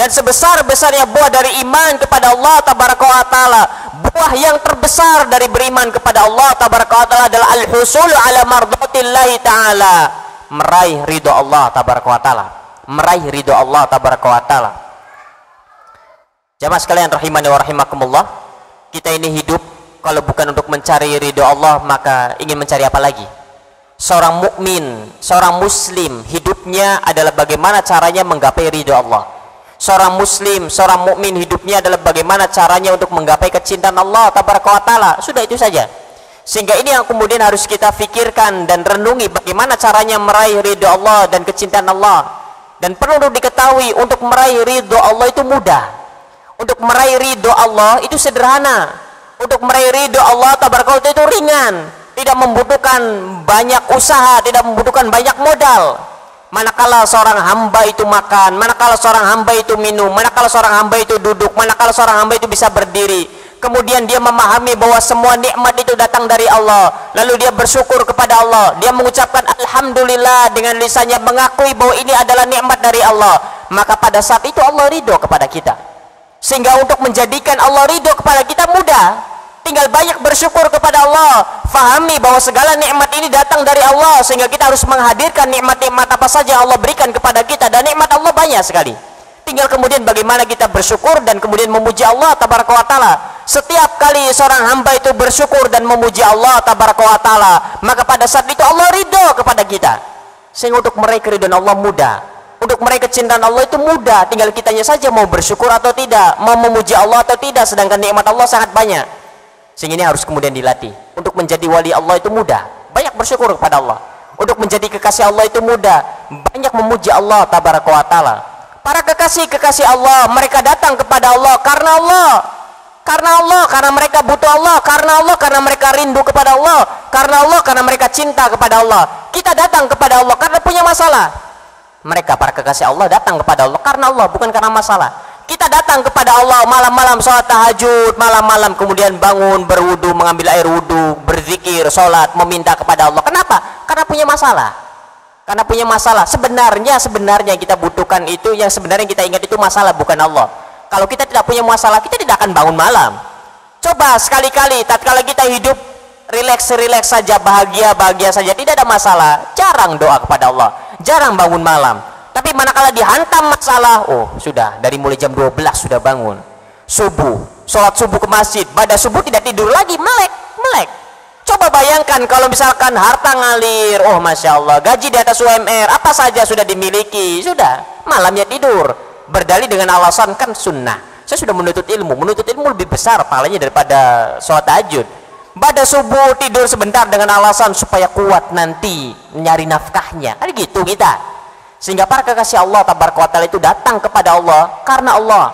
dan sebesar-besarnya buah dari iman kepada Allah tabaraka wa taala, buah yang terbesar dari beriman kepada Allah tabaraka wa taala adalah al-husulu ala mardatillahi taala, meraih ridho Allah tabaraka wa taala, meraih ridho Allah tabaraka wa taala. Jamaah sekalian rahimani wa rahimakumullah, kita ini hidup kalau bukan untuk mencari ridho Allah, maka ingin mencari apa lagi? Seorang mukmin, seorang muslim, hidupnya adalah bagaimana caranya menggapai ridho Allah. Seorang muslim, seorang mukmin, hidupnya adalah bagaimana caranya untuk menggapai kecintaan Allah tabaraka wa taala. Sudah, itu saja. Sehingga ini yang kemudian harus kita fikirkan dan renungi, bagaimana caranya meraih ridho Allah dan kecintaan Allah. Dan perlu diketahui, untuk meraih ridho Allah itu mudah. Untuk meraih ridho Allah itu sederhana. Untuk meraih ridho Allah tabaraka wa taala itu ringan, tidak membutuhkan banyak usaha, tidak membutuhkan banyak modal. Manakala seorang hamba itu makan, manakala seorang hamba itu minum, manakala seorang hamba itu duduk, manakala seorang hamba itu bisa berdiri, kemudian dia memahami bahwa semua nikmat itu datang dari Allah, lalu dia bersyukur kepada Allah, dia mengucapkan alhamdulillah dengan lisannya, mengakui bahwa ini adalah nikmat dari Allah, maka pada saat itu Allah ridho kepada kita. Sehingga untuk menjadikan Allah ridho kepada kita mudah, tinggal banyak bersyukur kepada Allah, fahami bahwa segala nikmat ini datang dari Allah, sehingga kita harus menghadirkan nikmat-nikmat apa saja Allah berikan kepada kita, dan nikmat Allah banyak sekali. Tinggal kemudian bagaimana kita bersyukur dan kemudian memuji Allah tabaraka wa taala. Setiap kali seorang hamba itu bersyukur dan memuji Allah tabaraka wa taala, maka pada saat itu Allah ridho kepada kita. Sehingga untuk meraih keridhaan Allah mudah, untuk meraih kecintaan Allah itu mudah, tinggal kitanya saja mau bersyukur atau tidak, mau memuji Allah atau tidak, sedangkan nikmat Allah sangat banyak. Sehingga ini harus kemudian dilatih. Untuk menjadi wali Allah itu mudah, banyak bersyukur kepada Allah. Untuk menjadi kekasih Allah itu mudah, banyak memuji Allah tabaraka wa taala. Para kekasih-kekasih Allah, mereka datang kepada Allah karena Allah, karena mereka butuh Allah, karena mereka rindu kepada Allah, karena mereka cinta kepada Allah. Kita datang kepada Allah karena punya masalah. Mereka para kekasih Allah datang kepada Allah karena Allah, bukan karena masalah. Kita datang kepada Allah malam-malam sholat tahajud, malam-malam kemudian bangun, berwudu, mengambil air wudu, berzikir, sholat, meminta kepada Allah. Kenapa? Karena punya masalah. Karena punya masalah. Sebenarnya yang kita butuhkan itu, yang sebenarnya kita ingat itu masalah, bukan Allah. Kalau kita tidak punya masalah, kita tidak akan bangun malam. Coba sekali-kali tatkala kita hidup rileks saja, bahagia saja, tidak ada masalah, jarang doa kepada Allah, jarang bangun malam. Tapi manakala dihantam masalah, oh sudah, dari mulai jam 12 sudah bangun, subuh, sholat subuh ke masjid, pada subuh tidak tidur lagi, melek. Coba bayangkan kalau misalkan harta ngalir, oh masya Allah, gaji di atas UMR, apa saja sudah dimiliki, sudah, malamnya tidur, berdalih dengan alasan kan sunnah, saya sudah menuntut ilmu lebih besar pahalanya daripada sholat tahajud. Pada subuh tidur sebentar dengan alasan supaya kuat nanti nyari nafkahnya, kan gitu kita. Sehingga para kekasih Allah tabaraka wa taala itu datang kepada Allah karena Allah,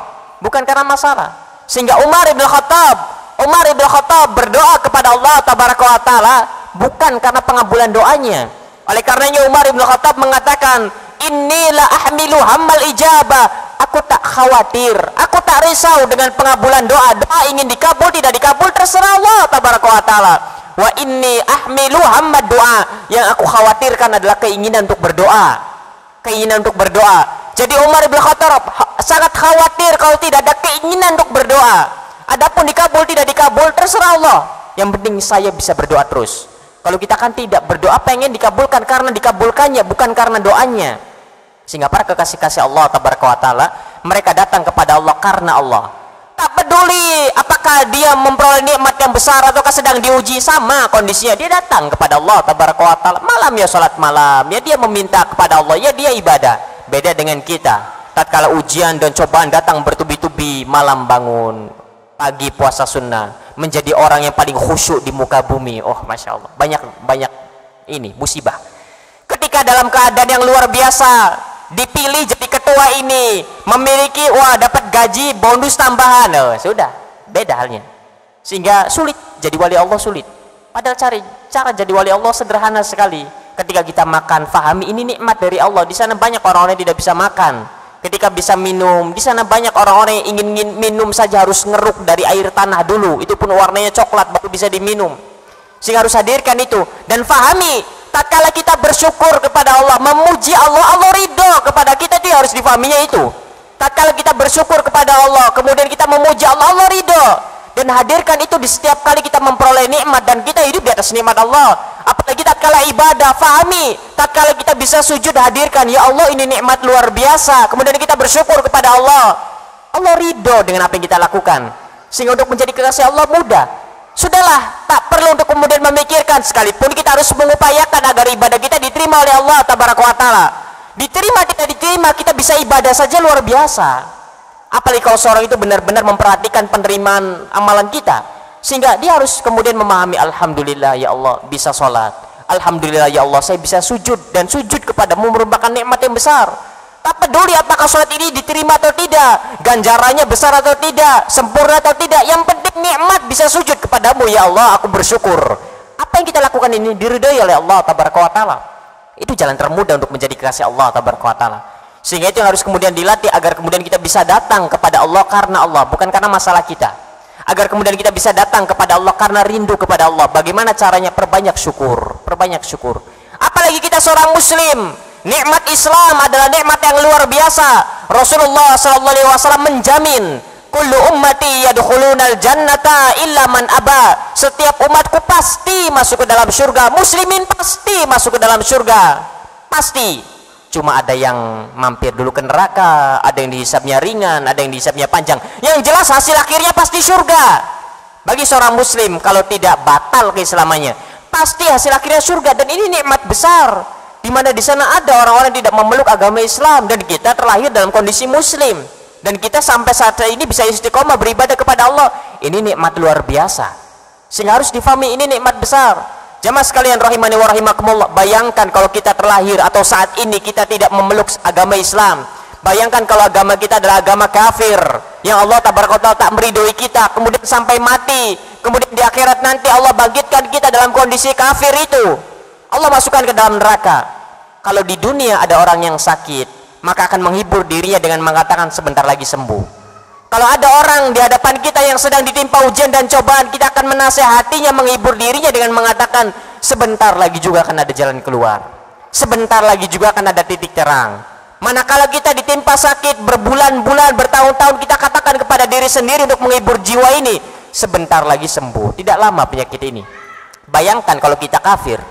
bukan karena masalah. Sehingga Umar ibn Khattab berdoa kepada Allah tabaraka wa taala bukan karena pengabulan doanya. Oleh karenanya Umar ibn Khattab mengatakan, inilah ahmilu hammal ijabah, aku tak khawatir, aku tak risau dengan pengabulan doa. Doa ingin dikabul tidak dikabul terserah Allah tabaraka wa taala. Wa inni ahmilu hammad doa, yang aku khawatirkan adalah keinginan untuk berdoa. Jadi Umar bin Khattab sangat khawatir kalau tidak ada keinginan untuk berdoa. Adapun dikabul tidak dikabul terserah Allah, yang penting saya bisa berdoa terus. Kalau kita kan tidak berdoa, pengen dikabulkan karena dikabulkannya, bukan karena doanya. Sehingga para kekasih-kasih Allah tabaraka wa taala, mereka datang kepada Allah karena Allah. Tak peduli apakah dia memperoleh nikmat yang besar ataukah sedang diuji, sama kondisinya, dia datang kepada Allah tabaraka wa taala. Malam ya salat malam, ya dia meminta kepada Allah, ya dia ibadah. Beda dengan kita, tatkala ujian dan cobaan datang bertubi-tubi, malam bangun, pagi puasa sunnah, menjadi orang yang paling khusyuk di muka bumi. Oh masya Allah, banyak ini musibah. Ketika dalam keadaan yang luar biasa, dipilih jadi ketua ini, memiliki dapat gaji bonus tambahan, sudah beda halnya. Sehingga sulit jadi wali Allah, sulit. Padahal cara jadi wali Allah sederhana sekali. Ketika kita makan, fahami ini nikmat dari Allah. Di sana banyak orang-orang yang tidak bisa makan. Ketika bisa minum, di sana banyak orang-orang yang ingin minum saja harus ngeruk dari air tanah dulu, itu pun warnanya coklat baru bisa diminum. Sehingga harus hadirkan itu dan fahami, tatkala kita bersyukur kepada Allah, memuji Allah, Allah ridho kepada kita, itu harus difahaminya itu. tatkala kita bersyukur kepada Allah, kemudian kita memuji Allah, Allah ridho. Dan hadirkan itu di setiap kali kita memperoleh nikmat dan kita hidup di atas nikmat Allah. Apalagi tatkala ibadah, fahami, tatkala kita bisa sujud, hadirkan, ya Allah ini nikmat luar biasa. Kemudian kita bersyukur kepada Allah, Allah ridho dengan apa yang kita lakukan, sehingga untuk menjadi kekasih Allah mudah. Sudahlah, tak perlu untuk kemudian memikirkan, sekalipun kita harus mengupayakan agar ibadah kita diterima oleh Allah tabaraka wa taala. Diterima, tidak diterima, kita bisa ibadah saja luar biasa. Apalagi kalau seorang itu benar-benar memperhatikan penerimaan amalan kita, sehingga dia harus kemudian memahami, alhamdulillah ya Allah bisa sholat, alhamdulillah ya Allah saya bisa sujud, dan sujud kepadamu merupakan nikmat yang besar. Tak peduli apakah sholat ini diterima atau tidak, ganjarannya besar atau tidak, sempurna atau tidak, yang penting nikmat bisa sujud kepadamu, ya Allah aku bersyukur. Apa yang kita lakukan ini diridhoi oleh Allah tabaraka wa taala. Itu jalan termudah untuk menjadi kekasih Allah tabaraka wa taala. Sehingga itu yang harus kemudian dilatih, agar kemudian kita bisa datang kepada Allah karena Allah, bukan karena masalah kita. Agar kemudian kita bisa datang kepada Allah karena rindu kepada Allah. Bagaimana caranya? Perbanyak syukur, perbanyak syukur. Apalagi kita seorang muslim, nikmat Islam adalah nikmat yang luar biasa. Rasulullah SAW menjamin, kullu ummati yadkhulunal jannata illa man aba. Setiap umatku pasti masuk ke dalam surga. Muslimin pasti masuk ke dalam surga, pasti. Cuma ada yang mampir dulu ke neraka, ada yang dihisapnya ringan, ada yang dihisapnya panjang. Yang jelas hasil akhirnya pasti surga. Bagi seorang muslim, kalau tidak batal keislamannya, pasti hasil akhirnya surga. Dan ini nikmat besar, di mana di sana ada orang-orang yang tidak memeluk agama Islam, dan kita terlahir dalam kondisi muslim, dan kita sampai saat ini bisa istiqomah beribadah kepada Allah. Ini nikmat luar biasa, sehingga harus difahami ini nikmat besar. Jamaah sekalian rahimani wa rahimakumullah, bayangkan kalau kita terlahir atau saat ini kita tidak memeluk agama Islam. Bayangkan kalau agama kita adalah agama kafir, yang Allah tabaraka taala tak meridhoi kita, kemudian sampai mati, kemudian di akhirat nanti Allah bangkitkan kita dalam kondisi kafir itu, Allah masukkan ke dalam neraka. Kalau di dunia ada orang yang sakit, maka akan menghibur dirinya dengan mengatakan sebentar lagi sembuh. Kalau ada orang di hadapan kita yang sedang ditimpa ujian dan cobaan, kita akan menasehatinya, menghibur dirinya dengan mengatakan sebentar lagi juga akan ada jalan keluar, sebentar lagi juga akan ada titik terang. Manakala kita ditimpa sakit berbulan-bulan, bertahun-tahun, kita katakan kepada diri sendiri untuk menghibur jiwa ini, sebentar lagi sembuh, tidak lama penyakit ini. Bayangkan kalau kita kafir,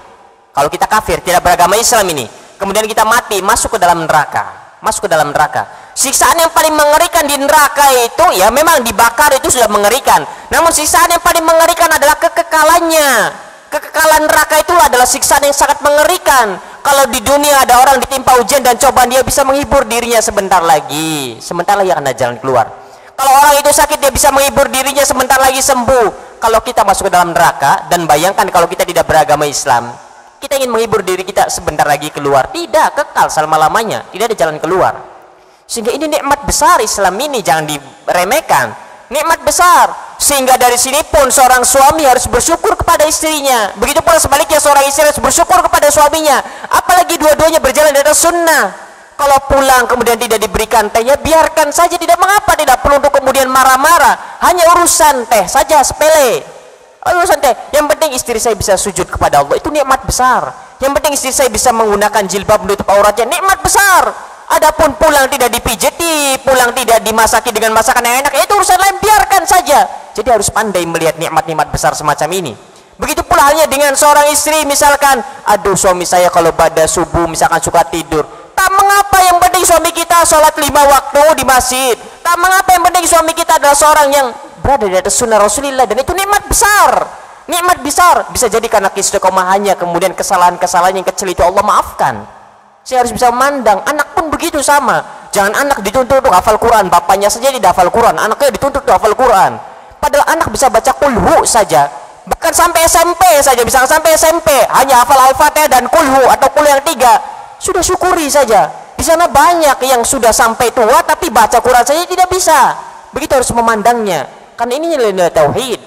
tidak beragama Islam ini, kemudian kita mati, masuk ke dalam neraka, masuk ke dalam neraka. Siksaan yang paling mengerikan di neraka itu, ya memang dibakar itu sudah mengerikan, namun siksaan yang paling mengerikan adalah kekekalannya. Kekekalan neraka itu adalah siksaan yang sangat mengerikan. Kalau di dunia ada orang ditimpa ujian dan cobaan, dia bisa menghibur dirinya sebentar lagi akan ada jalan keluar. Kalau orang itu sakit, dia bisa menghibur dirinya sebentar lagi sembuh. Kalau kita masuk ke dalam neraka, dan bayangkan kalau kita tidak beragama Islam, kita ingin menghibur diri kita sebentar lagi keluar, tidak, kekal selama-lamanya, tidak ada jalan keluar. Sehingga ini nikmat besar Islam ini, jangan diremehkan, nikmat besar. Sehingga dari sini pun seorang suami harus bersyukur kepada istrinya, begitu pula sebaliknya seorang istri harus bersyukur kepada suaminya. Apalagi dua-duanya berjalan di atas sunnah. Kalau pulang kemudian tidak diberikan tehnya, biarkan saja, tidak mengapa, tidak perlu untuk kemudian marah-marah, hanya urusan teh saja, sepele. Urusan teh, yang penting istri saya bisa sujud kepada Allah, itu nikmat besar. Yang penting istri saya bisa menggunakan jilbab menutup auratnya, nikmat besar. Adapun pulang tidak dipijeti, pulang tidak dimasaki dengan masakan yang enak, itu urusan lain, biarkan saja. Jadi harus pandai melihat nikmat-nikmat besar semacam ini. Begitu pula halnya dengan seorang istri, misalkan, aduh suami saya kalau pada subuh misalkan suka tidur, tak mengapa, yang penting suami kita sholat 5 waktu di masjid. Tak mengapa, yang penting suami kita adalah seorang yang berada di atas sunnah Rasulullah, dan itu nikmat besar. Nikmat besar, bisa jadi karena istiqomahannya, kemudian kesalahan-kesalahan yang kecil itu Allah maafkan. Saya harus bisa memandang, anak pun begitu sama. Jangan anak dituntut untuk hafal Quran, bapaknya saja tidak hafal Quran, anaknya dituntut untuk hafal Quran. Padahal anak bisa baca kulhu saja, bahkan sampai SMP saja, bisa sampai SMP hanya hafal Al-Fatihah dan kulhu atau kulhu yang 3, sudah syukuri saja. Di sana banyak yang sudah sampai tua tapi baca Quran saja tidak bisa. Begitu harus memandangnya, karena ini nilai-nilai tauhid.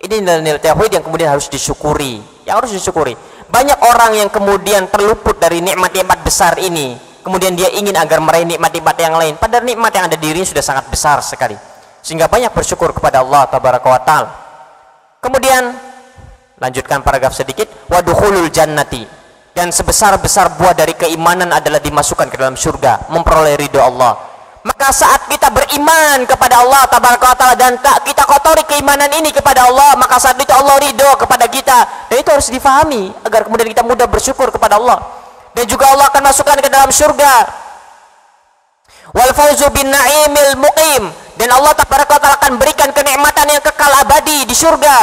Ini nilai-nilai tauhid yang kemudian harus disyukuri, yang harus disyukuri. Banyak orang yang kemudian terluput dari nikmat-nikmat besar ini, kemudian dia ingin agar meraih nikmat-nikmat yang lain, padahal nikmat yang ada di dirinya sudah sangat besar sekali, sehingga banyak bersyukur kepada Allah tabaraka wa ta'ala. Kemudian lanjutkan paragraf sedikit, wadukhulul jannati, dan sebesar-besar buah dari keimanan adalah dimasukkan ke dalam surga, memperoleh ridho Allah. Maka saat kita beriman kepada Allah tabaraka wa taala dan tak kita kotori keimanan ini kepada Allah, maka saat itu Allah ridho kepada kita. Dan itu harus difahami agar kemudian kita mudah bersyukur kepada Allah. Dan juga Allah akan masukkan ke dalam surga. Wal fauzu bin na'imil muqim, dan Allah tabaraka wa taala akan berikan kenikmatan yang kekal abadi di surga.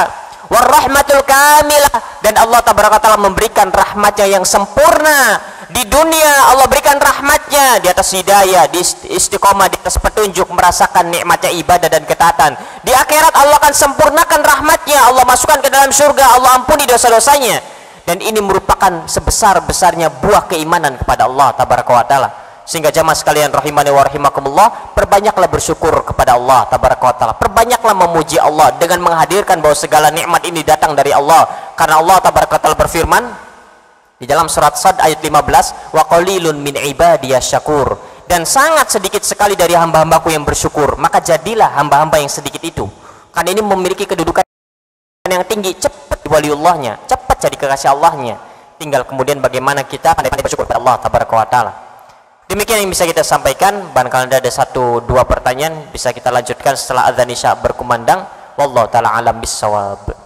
War rahmatul kamilah, dan Allah tabaraka wa taala memberikan rahmatnya yang sempurna. Di dunia Allah berikan rahmatnya di atas hidayah, di istiqomah, di atas petunjuk, merasakan nikmatnya ibadah dan ketaatan. Di akhirat Allah akan sempurnakan rahmatnya, Allah masukkan ke dalam surga, Allah ampuni dosa-dosanya. Dan ini merupakan sebesar-besarnya buah keimanan kepada Allah tabaraka wa taala. Sehingga jamaah sekalian rahimani wa rahimakumullah, perbanyaklah bersyukur kepada Allah tabaraka wa taala, perbanyaklah memuji Allah dengan menghadirkan bahwa segala nikmat ini datang dari Allah. Karena Allah tabaraka wa taala berfirman di dalam surat Sad ayat 15, wa qalilun min ibadiyas syakur, dan sangat sedikit sekali dari hamba-hambaku yang bersyukur. Maka jadilah hamba-hamba yang sedikit itu, karena ini memiliki kedudukan yang tinggi. Cepat waliullahnya, cepat jadi kekasih Allahnya. Tinggal kemudian bagaimana kita pandai-pandai bersyukur kepada Allah tabaraka wa taala. Demikian yang bisa kita sampaikan. Barangkali ada 1-2 pertanyaan bisa kita lanjutkan setelah adzan isya berkumandang. Wallahu taala alam bissawab.